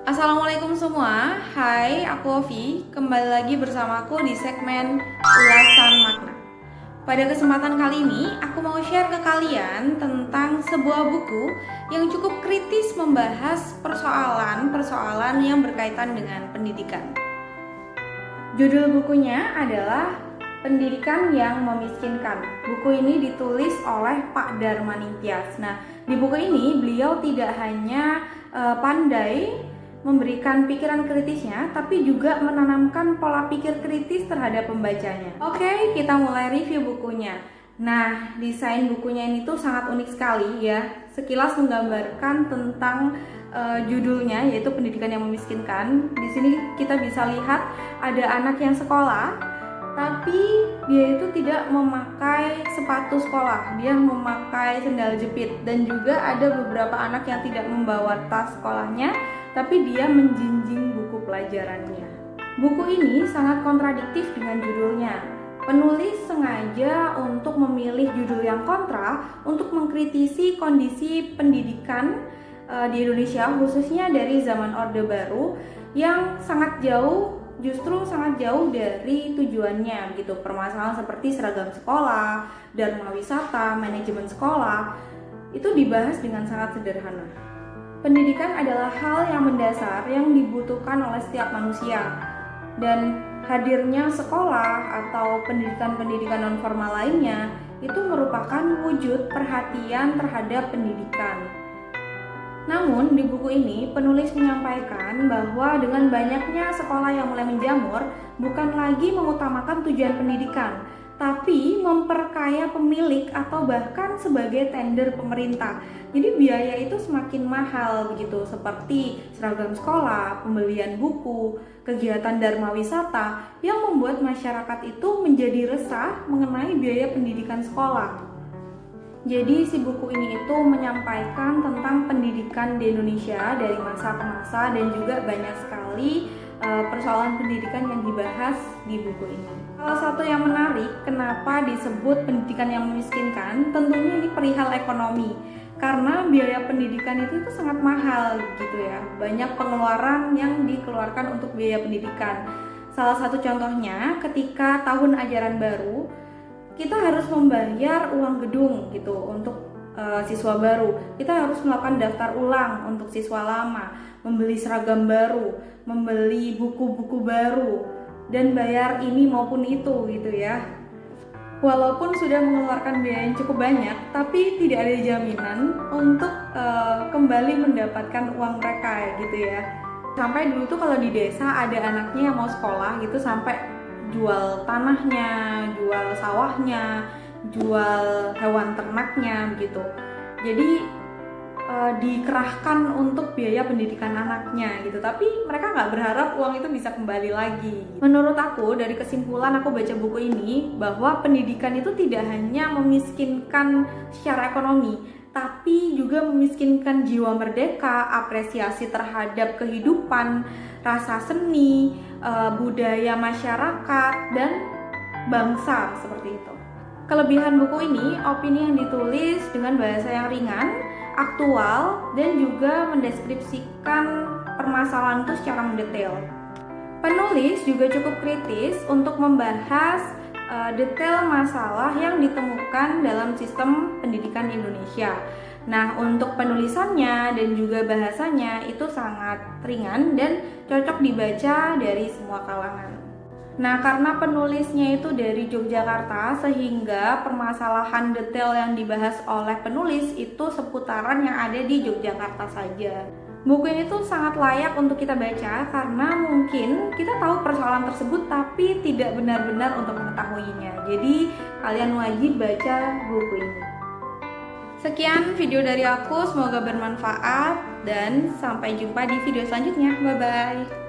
Assalamualaikum semua, hai aku Ovi, kembali lagi bersamaku di segmen ulasan makna. Pada kesempatan kali ini, aku mau share ke kalian tentang sebuah buku yang cukup kritis membahas persoalan-persoalan yang berkaitan dengan pendidikan. Judul bukunya adalah Pendidikan yang Memiskinkan. Buku ini ditulis oleh Pak Darmaningtyas. Nah, di buku ini beliau tidak hanya pandai memberikan pikiran kritisnya, tapi juga menanamkan pola pikir kritis terhadap pembacanya. Oke, kita mulai review bukunya. Nah, desain bukunya ini tuh sangat unik sekali ya. Sekilas menggambarkan tentang judulnya, yaitu Pendidikan yang Memiskinkan. Di sini kita bisa lihat ada anak yang sekolah, tapi dia itu tidak memakai sepatu sekolah, dia memakai sendal jepit. Dan juga ada beberapa anak yang tidak membawa tas sekolahnya, tapi dia menjinjing buku pelajarannya. Buku ini sangat kontradiktif dengan judulnya. Penulis sengaja untuk memilih judul yang kontra untuk mengkritisi kondisi pendidikan di Indonesia, khususnya dari zaman Orde Baru yang justru sangat jauh dari tujuannya gitu. Permasalahan seperti seragam sekolah, dharma wisata, manajemen sekolah itu dibahas dengan sangat sederhana. Pendidikan adalah hal yang mendasar yang dibutuhkan oleh setiap manusia, dan hadirnya sekolah atau pendidikan-pendidikan non-formal lainnya itu merupakan wujud perhatian terhadap pendidikan. Namun di buku ini penulis menyampaikan bahwa dengan banyaknya sekolah yang mulai menjamur bukan lagi mengutamakan tujuan pendidikan, tapi memperkaya pemilik atau bahkan sebagai tender pemerintah. Jadi biaya itu semakin mahal begitu, seperti seragam sekolah, pembelian buku, kegiatan dharma wisata yang membuat masyarakat itu menjadi resah mengenai biaya pendidikan sekolah. Jadi si buku ini itu menyampaikan tentang pendidikan di Indonesia dari masa ke masa, dan juga banyak sekali persoalan pendidikan yang dibahas di buku ini. Salah satu yang menarik kenapa disebut pendidikan yang memiskinkan, tentunya ini perihal ekonomi. Karena biaya pendidikan itu sangat mahal gitu ya. Banyak pengeluaran yang dikeluarkan untuk biaya pendidikan. Salah satu contohnya ketika tahun ajaran baru, kita harus membayar uang gedung gitu untuk siswa baru. Kita harus melakukan daftar ulang untuk siswa lama, membeli seragam baru, membeli buku-buku baru, dan bayar ini maupun itu gitu ya. Walaupun sudah mengeluarkan biaya yang cukup banyak, tapi tidak ada jaminan untuk kembali mendapatkan uang mereka gitu ya. Sampai dulu tuh kalau di desa ada anaknya yang mau sekolah gitu, sampai jual tanahnya, jual sawahnya, jual hewan ternaknya begitu. Jadi dikerahkan untuk biaya pendidikan anaknya gitu, tapi mereka nggak berharap uang itu bisa kembali lagi. Menurut aku, dari kesimpulan aku baca buku ini, bahwa pendidikan itu tidak hanya memiskinkan secara ekonomi, tapi juga memiskinkan jiwa merdeka, apresiasi terhadap kehidupan, rasa seni, budaya masyarakat, dan bangsa seperti itu. Kelebihan buku ini, opini yang ditulis dengan bahasa yang ringan, aktual, dan juga mendeskripsikan permasalahan itu secara mendetail. Penulis juga cukup kritis untuk membahas detail masalah yang ditemukan dalam sistem pendidikan Indonesia. Nah, untuk penulisannya dan juga bahasanya itu sangat ringan dan cocok dibaca dari semua kalangan. Nah, karena penulisnya itu dari Yogyakarta, sehingga permasalahan detail yang dibahas oleh penulis itu seputaran yang ada di Yogyakarta saja. Buku ini tuh sangat layak untuk kita baca karena mungkin kita tahu persoalan tersebut tapi tidak benar-benar untuk mengetahuinya. Jadi kalian wajib baca buku ini. Sekian video dari aku, semoga bermanfaat dan sampai jumpa di video selanjutnya. Bye bye.